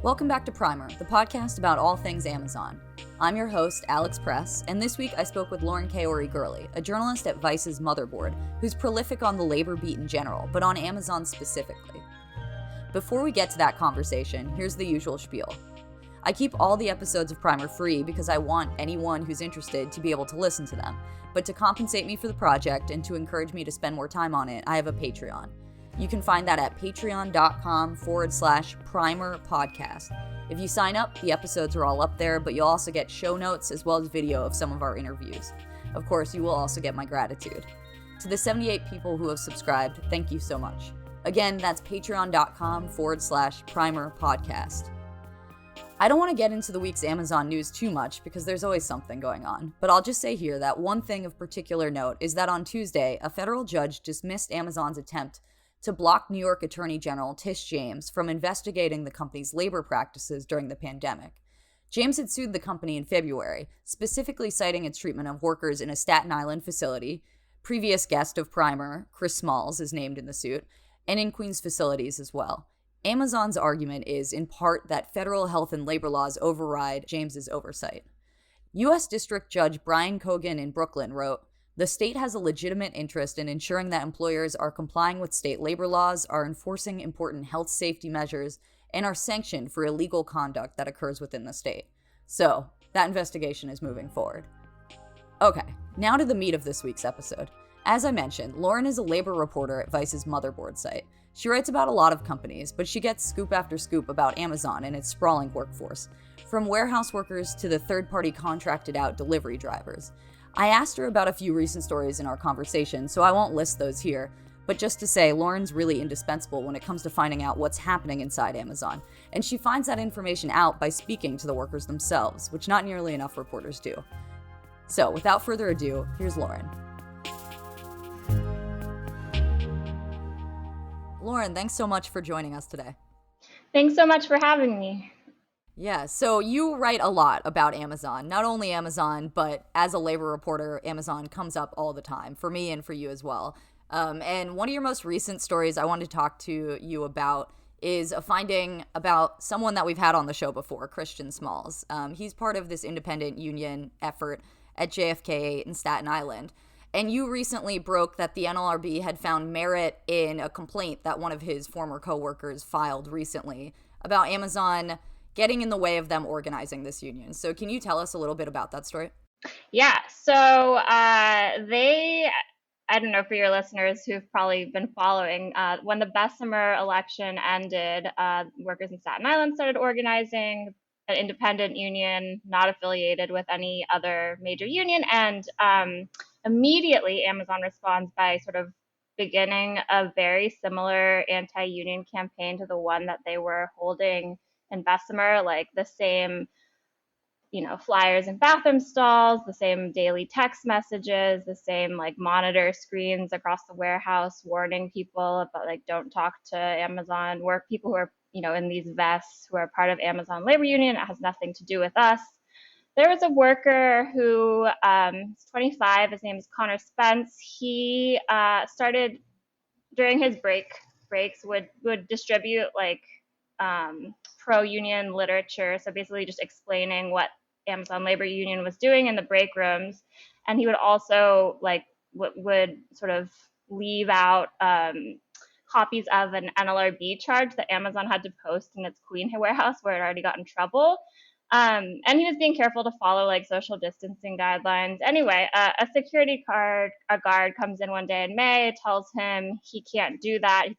Welcome back to Primer, the podcast about all things Amazon. I'm your host, Alex Press, and this week I spoke with Lauren Kaori-Gurley, a journalist at Vice's Motherboard, who's prolific on the labor beat in general, but on Amazon specifically. Before we get to that conversation, here's the usual spiel. I keep all the episodes of Primer free because I want anyone who's interested to be able to listen to them, but to compensate me for the project and to encourage me to spend more time on it, I have a Patreon. You can find that at patreon.com/Primer Podcast. If you sign up, the episodes are all up there, but you'll also get show notes as well as video of some of our interviews. Of course, you will also get my gratitude. To the 78 people who have subscribed, thank you so much. Again, that's patreon.com/Primer Podcast. I don't want to get into the week's Amazon news too much because there's always something going on, but I'll just say here that one thing of particular note is that on Tuesday, a federal judge dismissed Amazon's attempt to block New York Attorney General Tish James from investigating the company's labor practices during the pandemic. James had sued the company in February, specifically citing its treatment of workers in a Staten Island facility. Previous guest of Primer, Chris Smalls, is named in the suit, and in Queens facilities as well. Amazon's argument is, in part, that federal health and labor laws override James's oversight. U.S. District Judge Brian Cogan in Brooklyn wrote, "The state has a legitimate interest in ensuring that employers are complying with state labor laws, are enforcing important health safety measures, and are sanctioned for illegal conduct that occurs within the state." So, that investigation is moving forward. Okay, now to the meat of this week's episode. As I mentioned, Lauren is a labor reporter at Vice's Motherboard site. She writes about a lot of companies, but she gets scoop after scoop about Amazon and its sprawling workforce, from warehouse workers to the third-party contracted out delivery drivers. I asked her about a few recent stories in our conversation, so I won't list those here, but just to say, Lauren's really indispensable when it comes to finding out what's happening inside Amazon, and she finds that information out by speaking to the workers themselves, which not nearly enough reporters do. So, without further ado, here's Lauren. Lauren, thanks so much for joining us today. Thanks so much for having me. Yeah, so you write a lot about Amazon, not only Amazon, but as a labor reporter, Amazon comes up all the time, for me and for you as well. And one of your most recent stories I wanted to talk to you about is a finding about someone that we've had on the show before, Christian Smalls. He's part of this independent union effort at JFK in Staten Island. And you recently broke that the NLRB had found merit in a complaint that one of his former coworkers filed recently about Amazon getting in the way of them organizing this union. So can you tell us a little bit about that story? Yeah, so I don't know, for your listeners who've probably been following, when the Bessemer election ended, workers in Staten Island started organizing an independent union, not affiliated with any other major union, and immediately Amazon responds by sort of beginning a very similar anti-union campaign to the one that they were holding in Bessemer, like the same, flyers in bathroom stalls, the same daily text messages, the same like monitor screens across the warehouse warning people about like don't talk to Amazon work people who are, in these vests who are part of Amazon labor union. It has nothing to do with us. There was a worker who is 25. His name is Connor Spence. He started during his breaks would distribute like pro-union literature. So basically just explaining what Amazon Labor Union was doing in the break rooms. And he would also would sort of leave out copies of an NLRB charge that Amazon had to post in its Queen warehouse where it already got in trouble. And he was being careful to follow like social distancing guidelines. Anyway, a security guard comes in one day in May, tells him he can't do that. He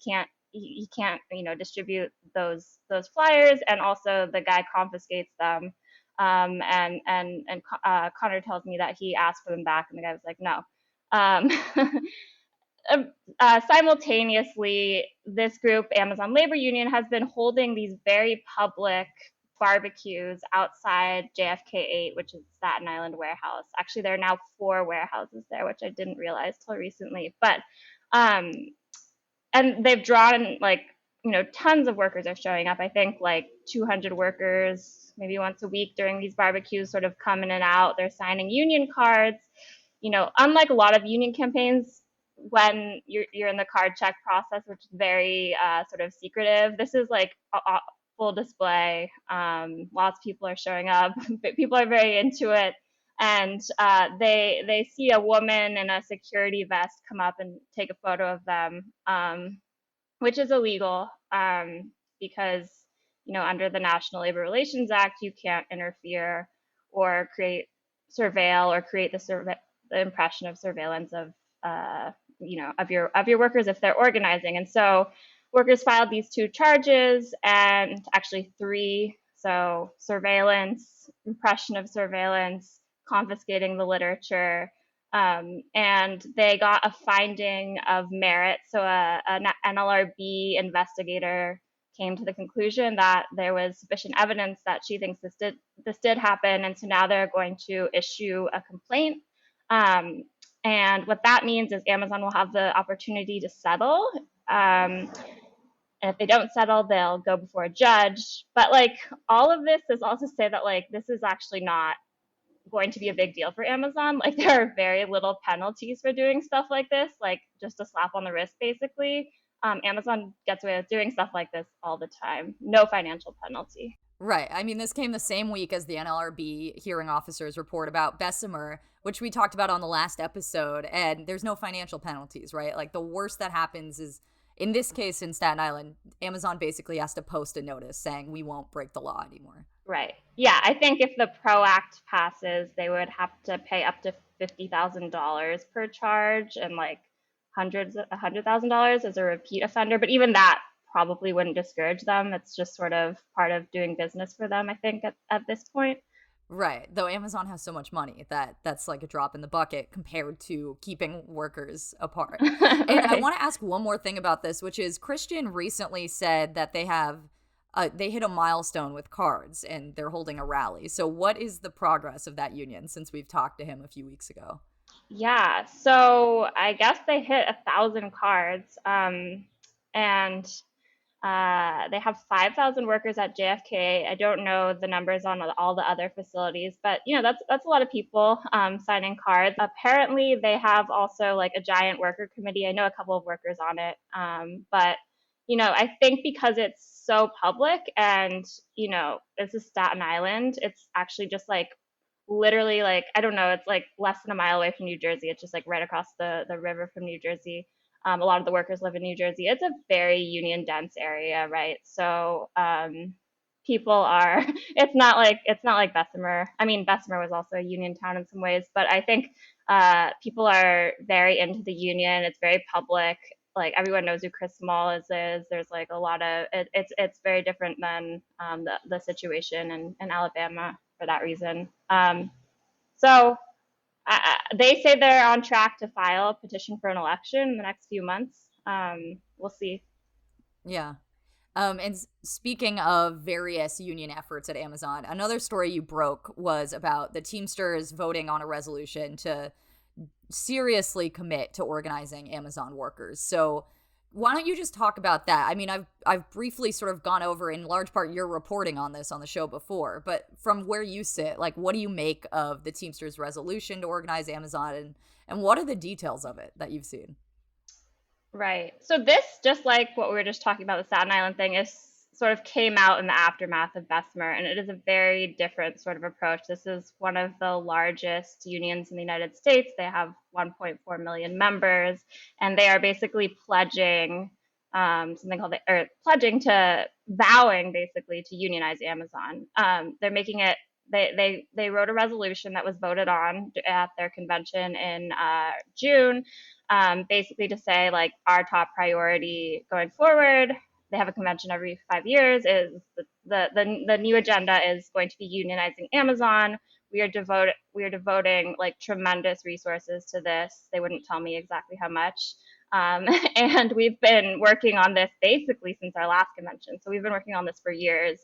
can't, distribute those flyers, and also the guy confiscates them. And Connor tells me that he asked for them back, and the guy was like, no. Simultaneously, this group, Amazon Labor Union, has been holding these very public barbecues outside JFK 8, which is Staten Island warehouse. Actually, there are now 4 warehouses there, which I didn't realize till recently. But and they've drawn tons of workers are showing up. I think like 200 workers maybe once a week during these barbecues sort of come in and out. They're signing union cards. Unlike a lot of union campaigns, when you're in the card check process, which is very sort of secretive, this is like full display. Lots of people are showing up. People are very into it, and they see a woman in a security vest come up and take a photo of them, which is illegal, because under the National Labor Relations Act, you can't interfere or surveil or create the impression of surveillance of of your workers if they're organizing. And so workers filed these two charges, and actually three. So surveillance, impression of surveillance, confiscating the literature, and they got a finding of merit. So an NLRB investigator came to the conclusion that there was sufficient evidence that she thinks this did happen, and so now they're going to issue a complaint. And what that means is Amazon will have the opportunity to settle. And if they don't settle, they'll go before a judge. But like, all of this is also to say that like this is actually not going to be a big deal for Amazon. Like, there are very little penalties for doing stuff like this, like just a slap on the wrist, basically. Amazon gets away with doing stuff like this all the time. No financial penalty. Right. I mean, this came the same week as the NLRB hearing officers report about Bessemer, which we talked about on the last episode, and there's no financial penalties, right? Like, the worst that happens is, in this case in Staten Island, Amazon basically has to post a notice saying we won't break the law anymore. Right. Yeah, I think if the PRO Act passes, they would have to pay up to $50,000 per charge, and like $100,000 as a repeat offender. But even that probably wouldn't discourage them. It's just sort of part of doing business for them, I think, at this point. Right. Though Amazon has so much money that that's like a drop in the bucket compared to keeping workers apart. And Right. I want to ask one more thing about this, which is Christian recently said that they hit a milestone with cards and they're holding a rally. So what is the progress of that union since we've talked to him a few weeks ago? Yeah, so I guess they hit 1,000 cards, and they have 5,000 workers at JFK. I don't know the numbers on all the other facilities, but that's a lot of people signing cards. Apparently, they have also like a giant worker committee. I know a couple of workers on it, but I think because it's so public, and this is Staten Island, it's actually just like literally, like, I don't know, it's like less than a mile away from New Jersey. It's just like right across the river from New Jersey. A lot of the workers live in New Jersey. It's a very union dense area, right? So people are. It's not like Bessemer. I mean, Bessemer was also a union town in some ways, but I think people are very into the union. It's very public. Like, everyone knows who Chris Smalls is. There's like a lot of it's very different than the situation in Alabama for that reason. So they say they're on track to file a petition for an election in the next few months. We'll see. Yeah. And speaking of various union efforts at Amazon, another story you broke was about the Teamsters voting on a resolution to seriously commit to organizing Amazon workers. So why don't you just talk about that? I mean, I've briefly sort of gone over in large part your reporting on this on the show before, but from where you sit, like, what do you make of the Teamsters resolution to organize Amazon, and what are the details of it that you've seen? Right. So this, just like what we were just talking about, the Staten Island thing, is sort of came out in the aftermath of Bessemer, and it is a very different sort of approach. This is one of the largest unions in the United States. They have 1.4 million members, and they are basically pledging something called or pledging to vowing basically to unionize Amazon. They're making it. They wrote a resolution that was voted on at their convention in June, basically to say, like, our top priority going forward. They have a convention every 5 years. Is the new agenda is going to be unionizing Amazon. We are devoting like tremendous resources to this. They wouldn't tell me exactly how much. And we've been working on this basically since our last convention. So we've been working on this for years,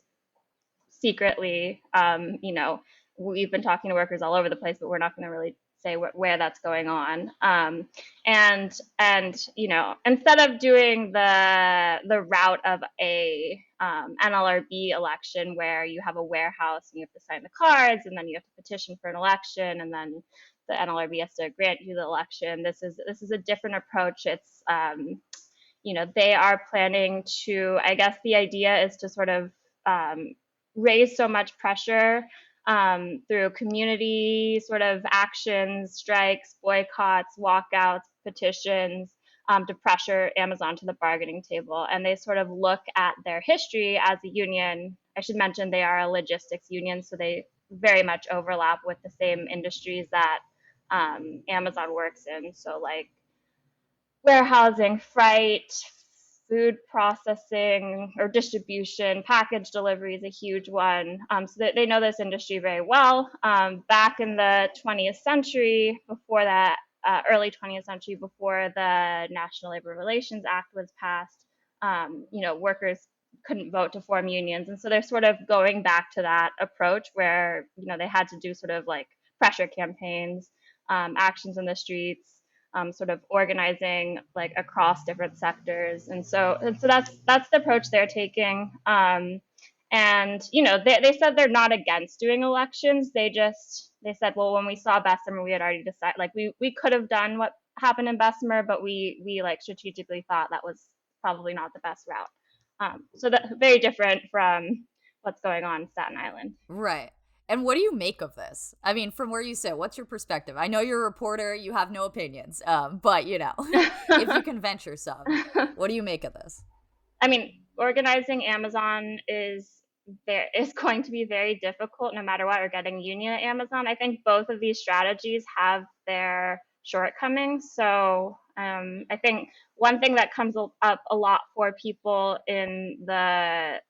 secretly. We've been talking to workers all over the place, but we're not going to really say where that's going on. And instead of doing the route of a NLRB election where you have a warehouse and you have to sign the cards and then you have to petition for an election and then the NLRB has to grant you the election, this is a different approach. It's they are planning to, I guess the idea is to sort of raised so much pressure through community sort of actions, strikes, boycotts, walkouts, petitions, to pressure Amazon to the bargaining table. And they sort of look at their history as a union. I should mention they are a logistics union, so they very much overlap with the same industries that Amazon works in. So, like warehousing, freight, food processing or distribution, package delivery is a huge one. So they know this industry very well. Back in the 20th century, before that, early 20th century, before the National Labor Relations Act was passed, workers couldn't vote to form unions. And so they're sort of going back to that approach where, they had to do sort of like pressure campaigns, actions in the streets, sort of organizing like across different sectors, and so that's the approach they're taking. And they said they're not against doing elections. They said, well, when we saw Bessemer, we had already decided, like we could have done what happened in Bessemer, but we like strategically thought that was probably not the best route. So that's very different from what's going on in Staten Island. Right. And what do you make of this? I mean, from where you sit, what's your perspective? I know you're a reporter, you have no opinions, but if you can venture some, what do you make of this? I mean, organizing Amazon is going to be very difficult no matter what, or getting union at Amazon. I think both of these strategies have their shortcomings. So I think one thing that comes up a lot for people in the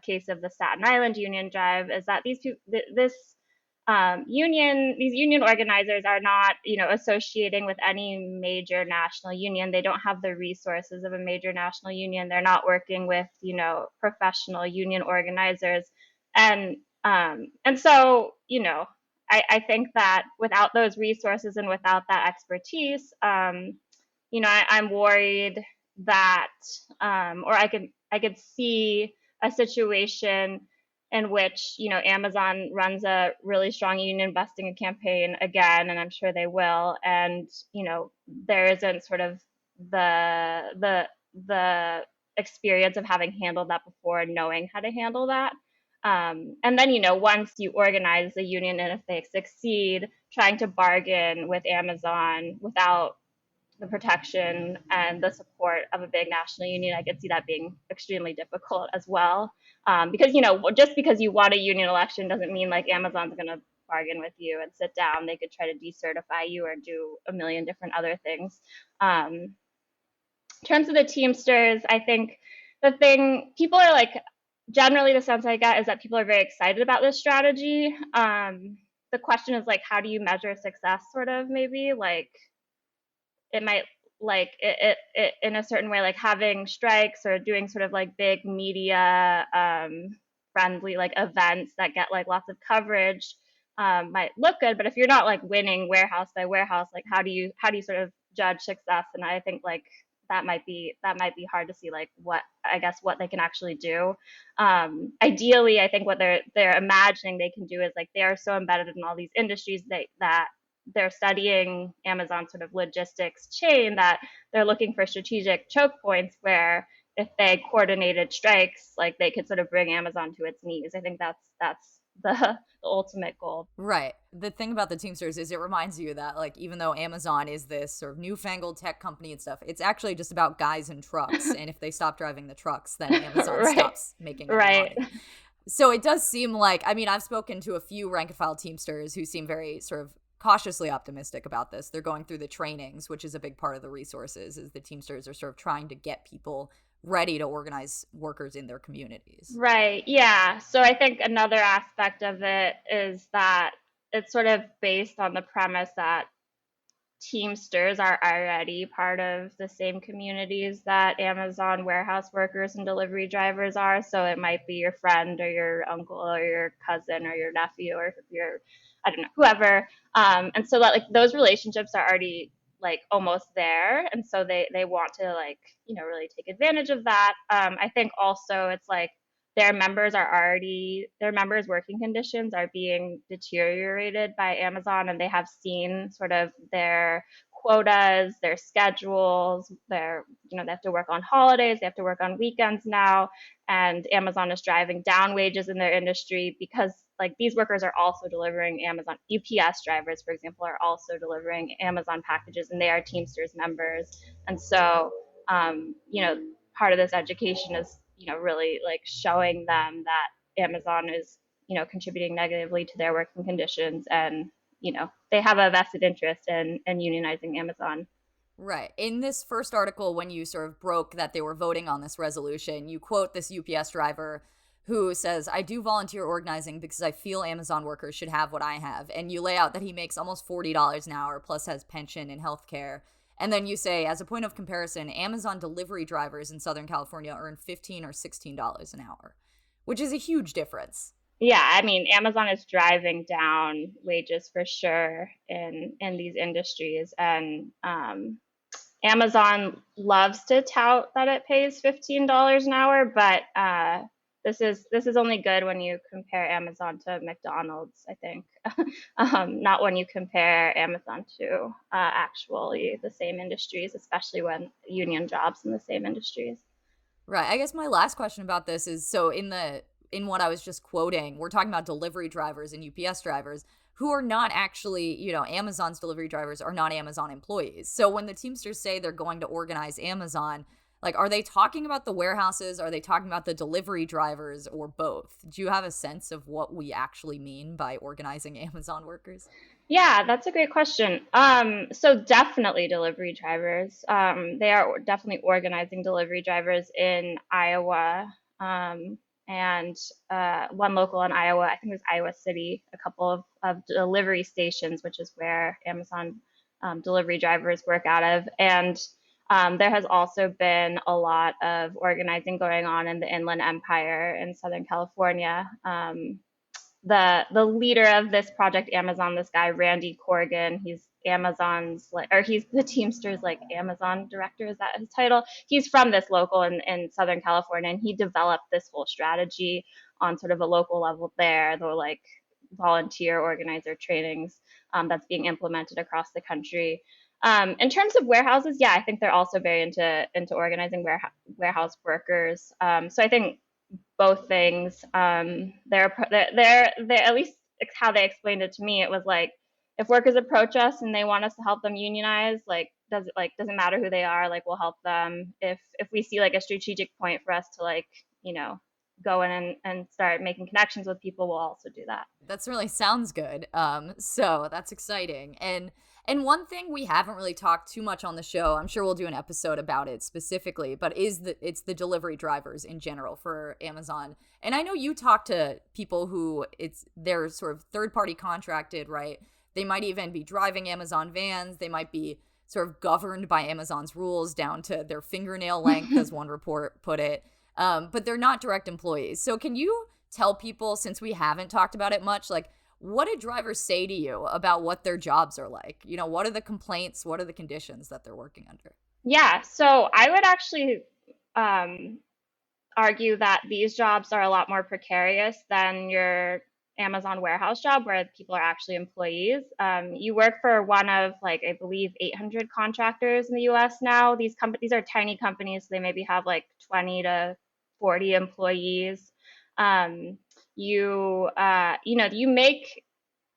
case of the Staten Island Union Drive is that these union organizers are not, associating with any major national union. They don't have the resources of a major national union. They're not working with, professional union organizers. And so, I think that without those resources and without that expertise, I'm worried that, or I could see a situation in which, Amazon runs a really strong union busting campaign again, and I'm sure they will. And, there isn't sort of the experience of having handled that before and knowing how to handle that. And then, once you organize the union and if they succeed, trying to bargain with Amazon without the protection and the support of a big national union, I could see that being extremely difficult as well. Because, just because you want a union election doesn't mean like Amazon's going to bargain with you and sit down. They could try to decertify you or do a million different other things. In terms of the Teamsters, I think the thing people are like, generally the sense I get is that people are very excited about this strategy. The question is like, how do you measure success, sort of, maybe? Like, it might, like it in a certain way, like having strikes or doing sort of like big media friendly like events that get like lots of coverage might look good, but if you're not like winning warehouse by warehouse, like how do you sort of judge success? And I think like that might be hard to see like what they can actually do. Ideally, I think what they're imagining they can do is like they are so embedded in all these industries that they're studying Amazon's sort of logistics chain that they're looking for strategic choke points where if they coordinated strikes, like they could sort of bring Amazon to its knees. I think that's the ultimate goal. Right. The thing about the Teamsters is it reminds you that like even though Amazon is this sort of newfangled tech company and stuff, it's actually just about guys in trucks. And if they stop driving the trucks, then Amazon stops making any money. So it does seem like, I mean, I've spoken to a few rank and file Teamsters who seem very sort of cautiously optimistic about this. They're going through the trainings, which is a big part of the resources, is the Teamsters are sort of trying to get people ready to organize workers in their communities. Right. Yeah. So I think another aspect of it is that it's sort of based on the premise that Teamsters are already part of the same communities that Amazon warehouse workers and delivery drivers are. So it might be your friend or your uncle or your cousin or your nephew or your, I don't know, whoever. And so that like those relationships are already like almost there. And so they want to like, really take advantage of that. I think also it's like their members' working conditions are being deteriorated by Amazon, and they have seen sort of their quotas, their schedules, their, they have to work on holidays, they have to work on weekends now, and Amazon is driving down wages in their industry because like these workers are also delivering Amazon. UPS drivers, for example, are also delivering Amazon packages, and they are Teamsters members. And so, part of this education is, really like showing them that Amazon is, contributing negatively to their working conditions, and they have a vested interest in unionizing Amazon. Right. In this first article, when you sort of broke that they were voting on this resolution, you quote this UPS driver who says, I do volunteer organizing because I feel Amazon workers should have what I have. And you lay out that he makes almost $40 an hour, plus has pension and health care. And then you say, as a point of comparison, Amazon delivery drivers in Southern California earn $15 or $16 an hour, which is a huge difference. Yeah, I mean, Amazon is driving down wages for sure in these industries, and Amazon loves to tout that it pays $15 an hour, but this is only good when you compare Amazon to McDonald's, I think, not when you compare Amazon to actually the same industries, especially when union jobs in the same industries. Right. I guess my last question about this is, so in what I was just quoting, we're talking about delivery drivers and UPS drivers who are not actually, Amazon's delivery drivers are not Amazon employees. So when the Teamsters say they're going to organize Amazon, like, are they talking about the warehouses? Are they talking about the delivery drivers, or both? Do you have a sense of what we actually mean by organizing Amazon workers? Yeah, that's a great question. So definitely delivery drivers. They are definitely organizing delivery drivers in Iowa. And one local in Iowa, I think it was Iowa City, a couple of delivery stations, which is where Amazon delivery drivers work out of. And there has also been a lot of organizing going on in the Inland Empire in Southern California. The leader of this project Amazon, this guy Randy Corrigan, he's Amazon's or he's the Teamsters Amazon director, is that his title? He's from this local in Southern California, and he developed this whole strategy on sort of a local level there, the volunteer organizer trainings that's being implemented across the country. In terms of warehouses, yeah, I think they're also very into organizing warehouse workers. So I think both things. They're at least how they explained it to me. It was like, if workers approach us and they want us to help them unionize, doesn't matter who they are, we'll help them. If we see a strategic point for us to go in and start making connections with people, we'll also do that. That really sounds good. So that's exciting. And one thing we haven't really talked too much on the show, I'm sure we'll do an episode about it specifically, but it's the delivery drivers in general for Amazon. And I know you talk to people who they're sort of third-party contracted, right? They might even be driving Amazon vans. They might be sort of governed by Amazon's rules down to their fingernail length, as one report put it. But they're not direct employees. So can you tell people, since we haven't talked about it much, what did drivers say to you about what their jobs are like? What are the complaints? What are the conditions that they're working under? Yeah, so I would actually argue that these jobs are a lot more precarious than your Amazon warehouse job, where people are actually employees. You work for one of I believe 800 contractors in the U.S. now. These are tiny companies, so they maybe have 20 to 40 employees. You make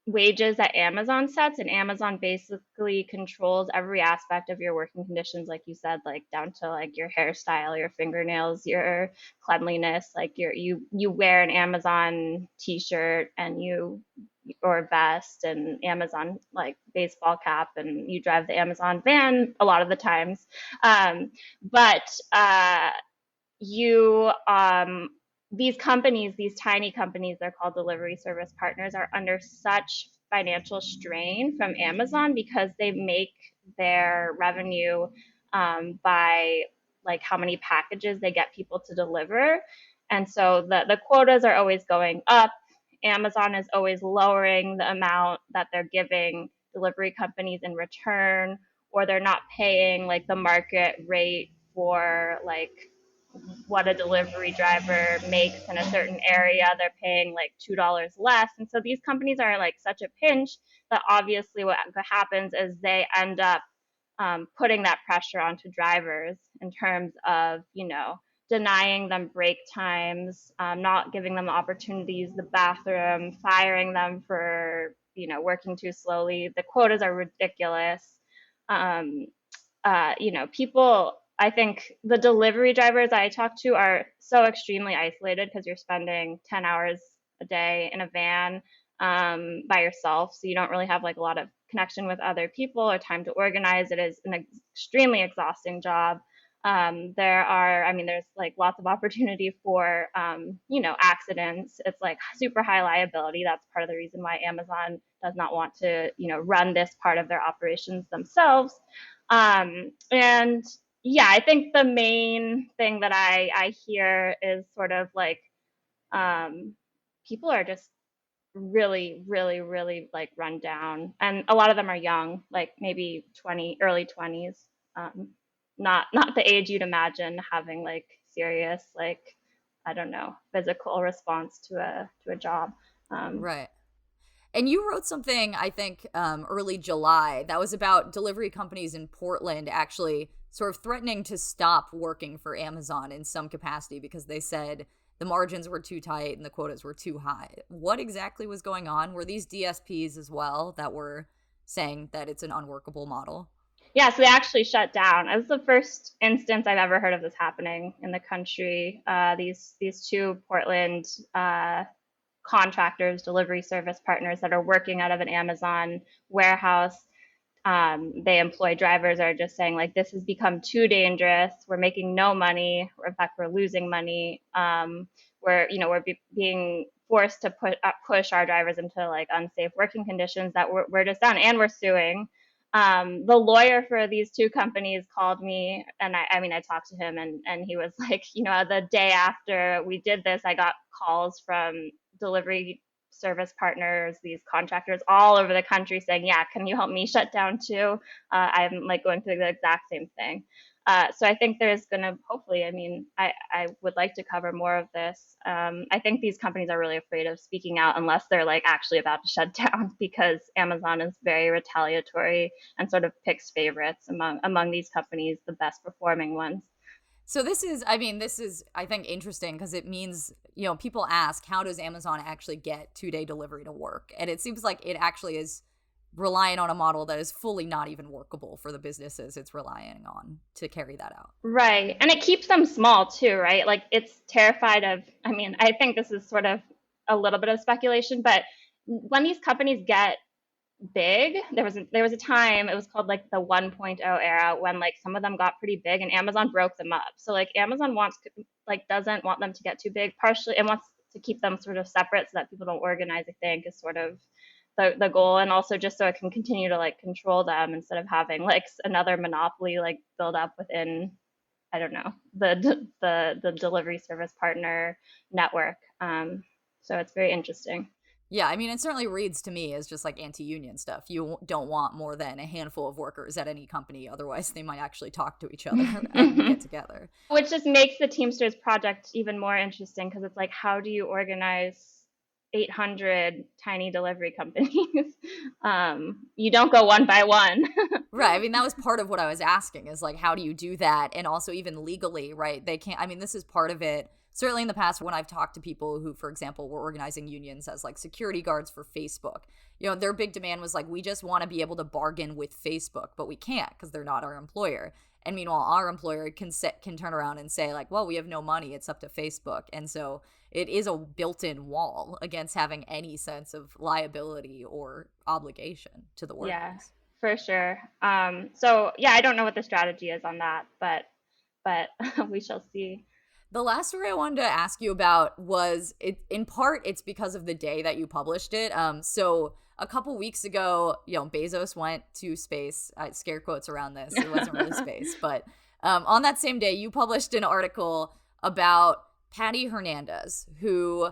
wages that Amazon sets, and Amazon basically controls every aspect of your working conditions, like you said, down to your hairstyle, your fingernails, your cleanliness. You wear an Amazon t-shirt or vest and Amazon baseball cap, and you drive the Amazon van a lot of the times. But you these companies, these tiny companies, they're called delivery service partners, are under such financial strain from Amazon because they make their revenue by how many packages they get people to deliver. And so the quotas are always going up. Amazon is always lowering the amount that they're giving delivery companies in return, or they're not paying the market rate for what a delivery driver makes in a certain area. They're paying $2 less. And so these companies are such a pinch that obviously what happens is they end up putting that pressure onto drivers in terms of, denying them break times, not giving them the opportunity to use the bathroom, firing them for, working too slowly. The quotas are ridiculous. Um, People, I think the delivery drivers I talk to are so extremely isolated because you're spending 10 hours a day in a van by yourself. So you don't really have like a lot of connection with other people or time to organize. It is an extremely exhausting job. There's like lots of opportunity for, accidents. It's like super high liability. That's part of the reason why Amazon does not want to, run this part of their operations themselves. And yeah, I think the main thing that I hear is sort of like people are just really, really, really like run down, and a lot of them are young, like maybe early 20s, not the age you'd imagine having like serious like I don't know physical response to a job. Right. And you wrote something, I think, early July that was about delivery companies in Portland actually sort of threatening to stop working for Amazon in some capacity because they said the margins were too tight and the quotas were too high. What exactly was going on? Were these DSPs as well that were saying that it's an unworkable model? Yeah, so they actually shut down. It was the first instance I've ever heard of this happening in the country. These two Portland contractors, delivery service partners that are working out of an Amazon warehouse. They employ drivers are just saying like this has become too dangerous. We're making no money. In fact, we're losing money. We're being forced to push our drivers into like unsafe working conditions that we're just done, and we're suing. The lawyer for these two companies called me, and I talked to him, and he was like, the day after we did this, I got calls from delivery service partners, these contractors all over the country saying, yeah, can you help me shut down too? I'm like going through the exact same thing. So I think there's going to hopefully, I would like to cover more of this. I think these companies are really afraid of speaking out unless they're like actually about to shut down because Amazon is very retaliatory and sort of picks favorites among these companies, the best performing ones. So this is, I think, interesting because it means, people ask, how does Amazon actually get 2-day delivery to work? And it seems like it actually is relying on a model that is fully not even workable for the businesses it's relying on to carry that out. Right. And it keeps them small too, right? Like it's terrified of, I think this is sort of a little bit of speculation, but when these companies get big, there was a time, it was called like the 1.0 era, when like some of them got pretty big and Amazon broke them up. So like Amazon doesn't want them to get too big, partially, and wants to keep them sort of separate so that people don't organize, I think, is sort of the goal, and also just so it can continue to like control them instead of having like another monopoly like build up within, I don't know, the delivery service partner network. So it's very interesting. Yeah, it certainly reads to me as just like anti-union stuff. You don't want more than a handful of workers at any company, otherwise they might actually talk to each other and get together. Which just makes the Teamsters project even more interesting because it's like, how do you organize 800 tiny delivery companies? You don't go one by one. Right. That was part of what I was asking is like, how do you do that? And also even legally, right? They can't, this is part of it. Certainly in the past, when I've talked to people who, for example, were organizing unions as like security guards for Facebook, their big demand was like, we just want to be able to bargain with Facebook, but we can't because they're not our employer. And meanwhile, our employer can turn around and say like, well, we have no money. It's up to Facebook. And so it is a built-in wall against having any sense of liability or obligation to the workers. Yeah, for sure. So yeah, I don't know what the strategy is on that, but we shall see. The last story I wanted to ask you about was, in part, it's because of the day that you published it. So a couple weeks ago, Bezos went to space. I scare quotes around this. It wasn't really space. But on that same day, you published an article about Patty Hernandez, who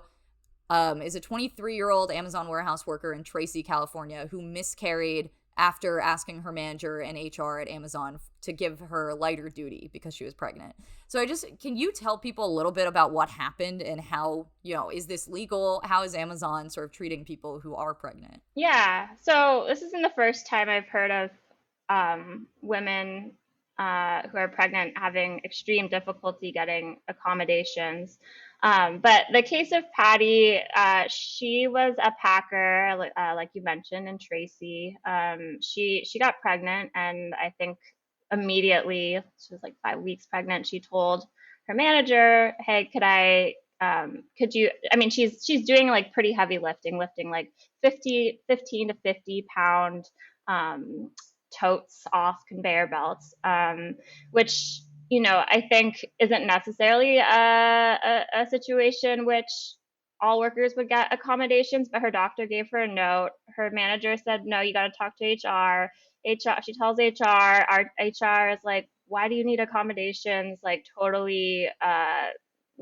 is a 23-year-old Amazon warehouse worker in Tracy, California, who miscarried after asking her manager and HR at Amazon to give her lighter duty because she was pregnant. So can you tell people a little bit about what happened and how, is this legal? How is Amazon sort of treating people who are pregnant? Yeah. So this isn't the first time I've heard of women who are pregnant having extreme difficulty getting accommodations. But the case of Patty, she was a packer, like you mentioned, and Tracy. She got pregnant, and I think immediately, she was like 5 weeks pregnant. She told her manager, "Hey, could you?" I mean, she's doing like pretty heavy lifting like 15 to 50 pound um, totes off conveyor belts, which I think isn't necessarily a situation which all workers would get accommodations, but her doctor gave her a note. Her manager said, no, you got to talk to HR. She tells HR, our HR is like, why do you need accommodations? Like totally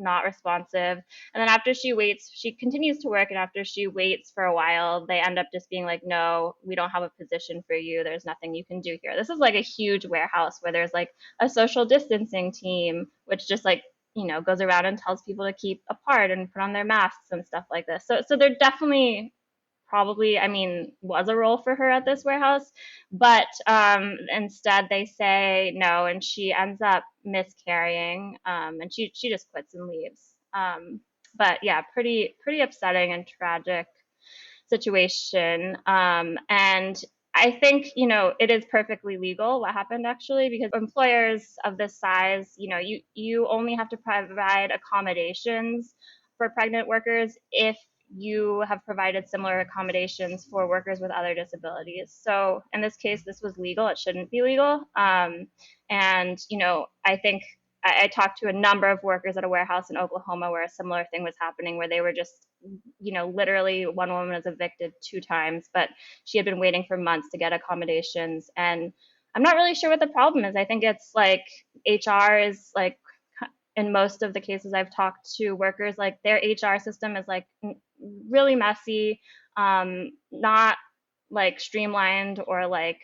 not responsive. And then after she continues to work. And after she waits for a while, they end up just being like, no, we don't have a position for you. There's nothing you can do here. This is like a huge warehouse where there's like a social distancing team, which just like, goes around and tells people to keep apart and put on their masks and stuff like this. So there definitely probably, I mean, was a role for her at this warehouse, but instead they say no, and she ends up miscarrying, and she just quits and leaves. But yeah, pretty upsetting and tragic situation. And I think, it is perfectly legal what happened actually, because employers of this size, you only have to provide accommodations for pregnant workers if you have provided similar accommodations for workers with other disabilities. So in this case, this was legal. It shouldn't be legal. And, I think I talked to a number of workers at a warehouse in Oklahoma where a similar thing was happening, where they were just, literally one woman was evicted 2 times, but she had been waiting for months to get accommodations. And I'm not really sure what the problem is. I think it's like HR is like, in most of the cases I've talked to workers, like their HR system is like really messy, not like streamlined or like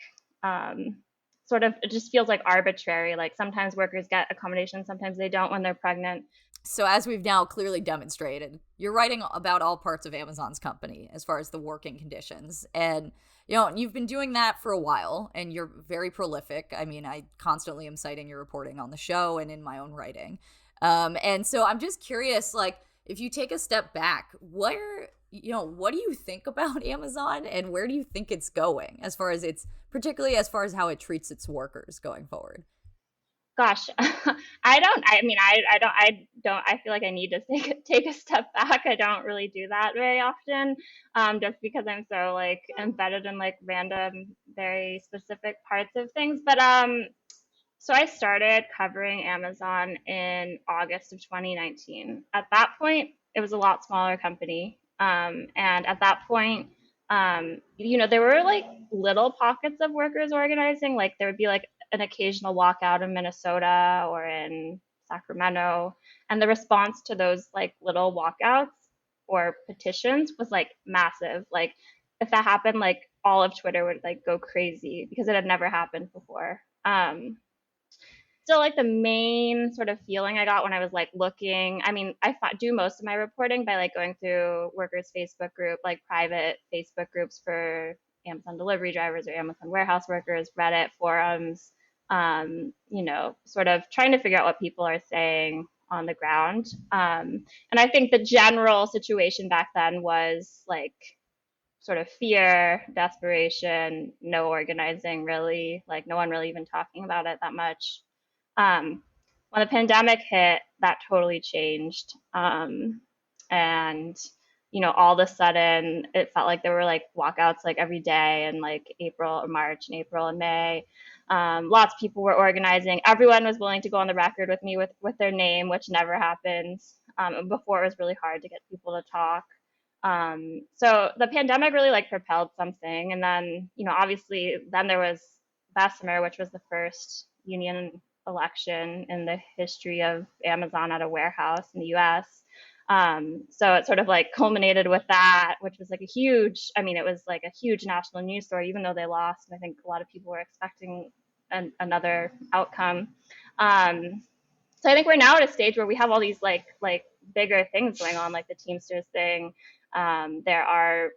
sort of, it just feels like arbitrary. Like sometimes workers get accommodations, sometimes they don't when they're pregnant. So, as we've now clearly demonstrated, you're writing about all parts of Amazon's company as far as the working conditions. And, you've been doing that for a while and you're very prolific. I mean, I constantly am citing your reporting on the show and in my own writing. And so I'm just curious, like, if you take a step back, what do you think about Amazon and where do you think it's going particularly as far as how it treats its workers going forward? Gosh, I feel like I need to take a step back. I don't really do that very often, just because I'm so like embedded in like random, very specific parts of things. But so I started covering Amazon in August of 2019. At that point, it was a lot smaller company, and at that point, there were like little pockets of workers organizing. Like there would be like an occasional walkout in Minnesota or in Sacramento. And the response to those like little walkouts or petitions was like massive. Like if that happened, like all of Twitter would like go crazy because it had never happened before. Still, like the main sort of feeling I got when I was like looking, I mean, do most of my reporting by like going through workers Facebook group, like private Facebook groups for Amazon delivery drivers or Amazon warehouse workers, Reddit forums, sort of trying to figure out what people are saying on the ground. And I think the general situation back then was like sort of fear, desperation, no organizing really, like no one really even talking about it that much. When the pandemic hit, that totally changed. And all of a sudden, it felt like there were like walkouts like every day in like April or March and April and May. Lots of people were organizing. Everyone was willing to go on the record with me with their name, which never happened. Before it was really hard to get people to talk. So the pandemic really like propelled something. And then, obviously then there was Bessemer, which was the first union election in the history of Amazon at a warehouse in the US. So it sort of like culminated with that, which was like it was like a huge national news story, even though they lost. And I think a lot of people were expecting another outcome. So I think we're now at a stage where we have all these like bigger things going on, like the Teamsters thing. There are,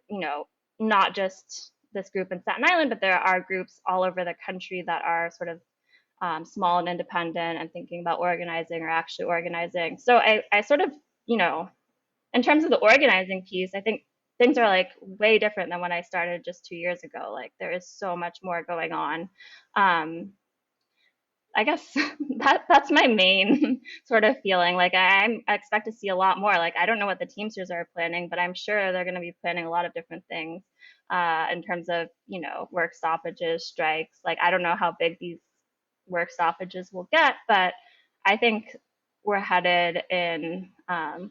not just this group in Staten Island, but there are groups all over the country that are sort of small and independent and thinking about organizing or actually organizing. So I sort of, in terms of the organizing piece, I think things are like way different than when I started just 2 years ago. Like there is so much more going on. I guess that's my main sort of feeling. Like I expect to see a lot more. Like I don't know what the Teamsters are planning, but I'm sure they're going to be planning a lot of different things in terms of work stoppages, strikes. Like I don't know how big these work stoppages will get, but I think we're headed in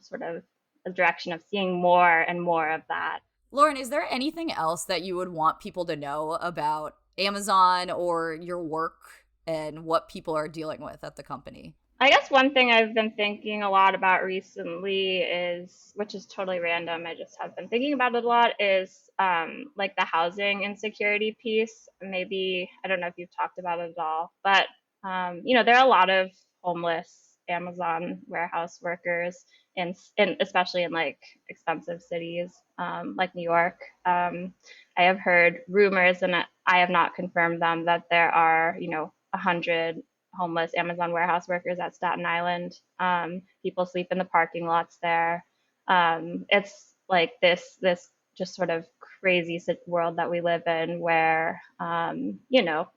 sort of a direction of seeing more and more of that. Lauren, is there anything else that you would want people to know about Amazon or your work and what people are dealing with at the company? I guess one thing I've been thinking a lot about recently is, which is totally random, I just have been thinking about it a lot, is like the housing insecurity piece. Maybe, I don't know if you've talked about it at all, but there are a lot of homeless Amazon warehouse workers especially in like expensive cities like New York. I have heard rumors, and I have not confirmed them, that there are 100 homeless Amazon warehouse workers at Staten Island. People sleep in the parking lots there. It's like this just sort of crazy world that we live in, where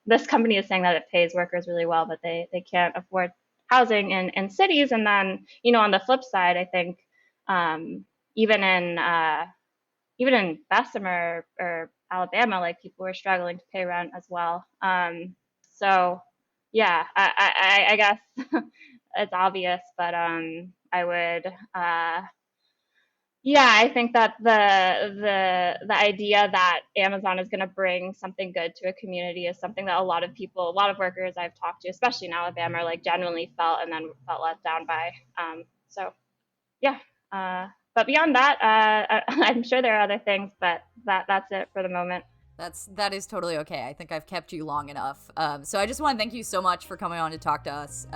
this company is saying that it pays workers really well, but they can't afford housing in cities. And then on the flip side, I think even in Bessemer or Alabama, like people were struggling to pay rent as well. So yeah, I guess it's obvious, but I would I think that the idea that Amazon is going to bring something good to a community is something that a lot of workers I've talked to, especially in Alabama, like genuinely felt and then felt let down by. So yeah, but beyond that, I'm sure there are other things, but that's it for the moment. That is totally okay. I think I've kept you long enough. So I just want to thank you so much for coming on to talk to us.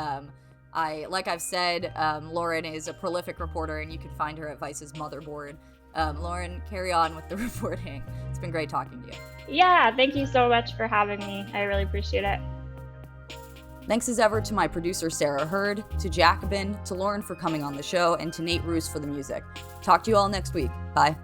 Like I've said, Lauren is a prolific reporter, and you can find her at Vice's Motherboard. Lauren, carry on with the reporting. It's been great talking to you. Yeah, thank you so much for having me. I really appreciate it. Thanks as ever to my producer, Sarah Hurd, to Jacobin, to Lauren for coming on the show, and to Nate Roos for the music. Talk to you all next week. Bye.